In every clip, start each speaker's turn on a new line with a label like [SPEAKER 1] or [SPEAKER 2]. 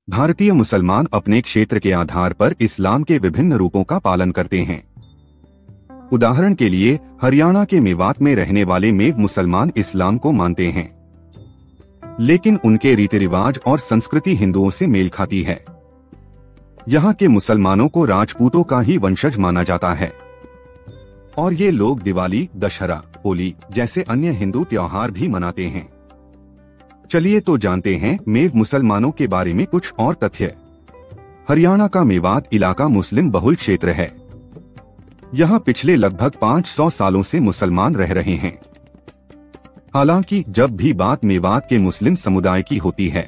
[SPEAKER 1] भारतीय मुसलमान अपने क्षेत्र के आधार पर इस्लाम के विभिन्न रूपों का पालन करते हैं। उदाहरण के लिए हरियाणा के मेवात में रहने वाले मेव मुसलमान इस्लाम को मानते हैं, लेकिन उनके रीति रिवाज और संस्कृति हिंदुओं से मेल खाती है। यहाँ के मुसलमानों को राजपूतों का ही वंशज माना जाता है और ये लोग दिवाली, दशहरा, होली जैसे अन्य हिंदू त्योहार भी मनाते हैं। चलिए तो जानते हैं मेव मुसलमानों के बारे में कुछ और तथ्य। हरियाणा का मेवात इलाका मुस्लिम बहुल क्षेत्र है। यहाँ पिछले लगभग 500 सालों से मुसलमान रह रहे हैं। हालांकि जब भी बात मेवात के मुस्लिम समुदाय की होती है,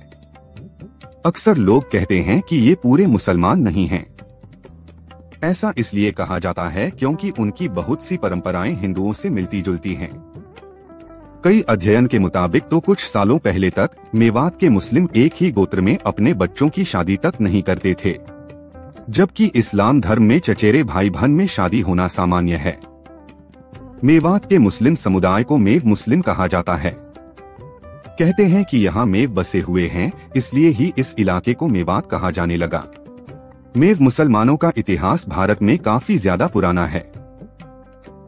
[SPEAKER 1] अक्सर लोग कहते हैं कि ये पूरे मुसलमान नहीं हैं। ऐसा इसलिए कहा जाता है क्योंकि उनकी बहुत सी परंपराएं हिंदुओं से मिलती जुलती हैं। कई अध्ययन के मुताबिक तो कुछ सालों पहले तक मेवात के मुस्लिम एक ही गोत्र में अपने बच्चों की शादी तक नहीं करते थे, जबकि इस्लाम धर्म में चचेरे भाई बहन में शादी होना सामान्य है। मेवात के मुस्लिम समुदाय को मेव मुस्लिम कहा जाता है। कहते हैं कि यहाँ मेव बसे हुए हैं, इसलिए ही इस इलाके को मेवात कहा जाने लगा। मेव मुसलमानों का इतिहास भारत में काफी ज्यादा पुराना है।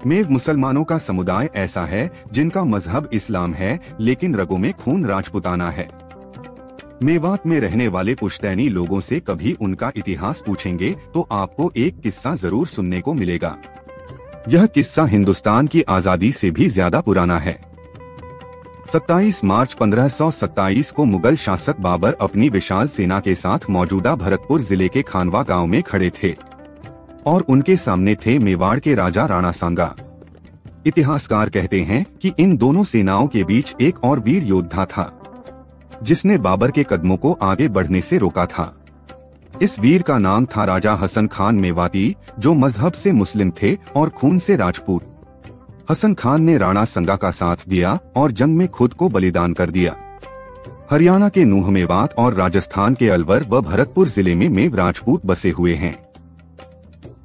[SPEAKER 1] मेव मुसलमानों का समुदाय ऐसा है जिनका मजहब इस्लाम है, लेकिन रगों में खून राजपुताना है। मेवात में रहने वाले पुश्तैनी लोगों से कभी उनका इतिहास पूछेंगे तो आपको एक किस्सा जरूर सुनने को मिलेगा। यह किस्सा हिंदुस्तान की आजादी से भी ज्यादा पुराना है। 27 मार्च 1527 को मुगल शासक बाबर अपनी विशाल सेना के साथ मौजूदा भरतपुर जिले के खानवा गांव में खड़े थे और उनके सामने थे मेवाड़ के राजा राणा सांगा। इतिहासकार कहते हैं कि इन दोनों सेनाओं के बीच एक और वीर योद्धा था, जिसने बाबर के कदमों को आगे बढ़ने से रोका था। इस वीर का नाम था राजा हसन खान मेवाती, जो मजहब से मुस्लिम थे और खून से राजपूत। हसन खान ने राणा संगा का साथ दिया और जंग में खुद को बलिदान कर दिया। हरियाणा के नूह मेवात और राजस्थान के अलवर व भरतपुर जिले में मेव राजपूत बसे हुए हैं।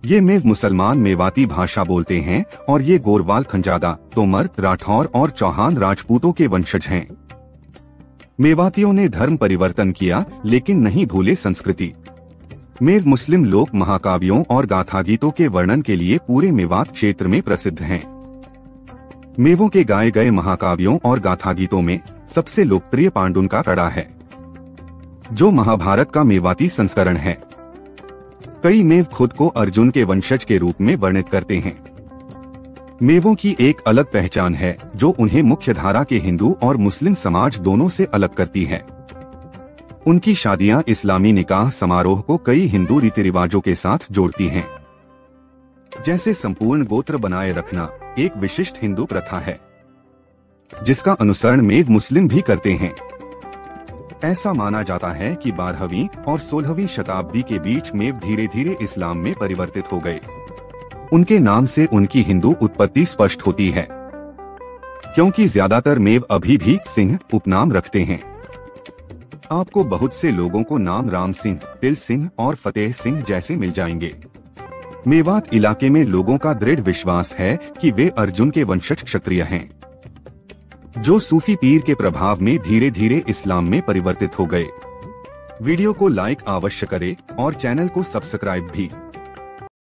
[SPEAKER 1] ये मेव मुसलमान मेवाती भाषा बोलते हैं और ये गोरवाल, खंजादा, तोमर, राठौर और चौहान राजपूतों के वंशज हैं। मेवातियों ने धर्म परिवर्तन किया, लेकिन नहीं भूले संस्कृति। मेव मुस्लिम लोक महाकाव्यों और गाथा गीतों के वर्णन के लिए पूरे मेवात क्षेत्र में प्रसिद्ध हैं। मेवों के गाए गए महाकाव्यों और गाथा गीतों में सबसे लोकप्रिय पांडुन का कड़ा है, जो महाभारत का मेवाती संस्करण है। कई मेव खुद को अर्जुन के वंशज के रूप में वर्णित करते हैं। मेवों की एक अलग पहचान है, जो उन्हें मुख्यधारा के हिंदू और मुस्लिम समाज दोनों से अलग करती है। उनकी शादियां इस्लामी निकाह समारोह को कई हिंदू रीति रिवाजों के साथ जोड़ती हैं, जैसे संपूर्ण गोत्र बनाए रखना एक विशिष्ट हिंदू प्रथा है, जिसका अनुसरण मेव मुस्लिम भी करते हैं। ऐसा माना जाता है कि 12वीं और 16वीं शताब्दी के बीच मेव धीरे धीरे इस्लाम में परिवर्तित हो गए। उनके नाम से उनकी हिंदू उत्पत्ति स्पष्ट होती है, क्योंकि ज्यादातर मेव अभी भी सिंह उपनाम रखते हैं। आपको बहुत से लोगों को नाम राम सिंह, तिल सिंह और फतेह सिंह जैसे मिल जाएंगे। मेवात इलाके में लोगों का दृढ़ विश्वास है कि वे अर्जुन के वंशज क्षत्रिय हैं, जो सूफी पीर के प्रभाव में धीरे धीरे इस्लाम में परिवर्तित हो गए। वीडियो को लाइक अवश्य करें और चैनल को सब्सक्राइब भी।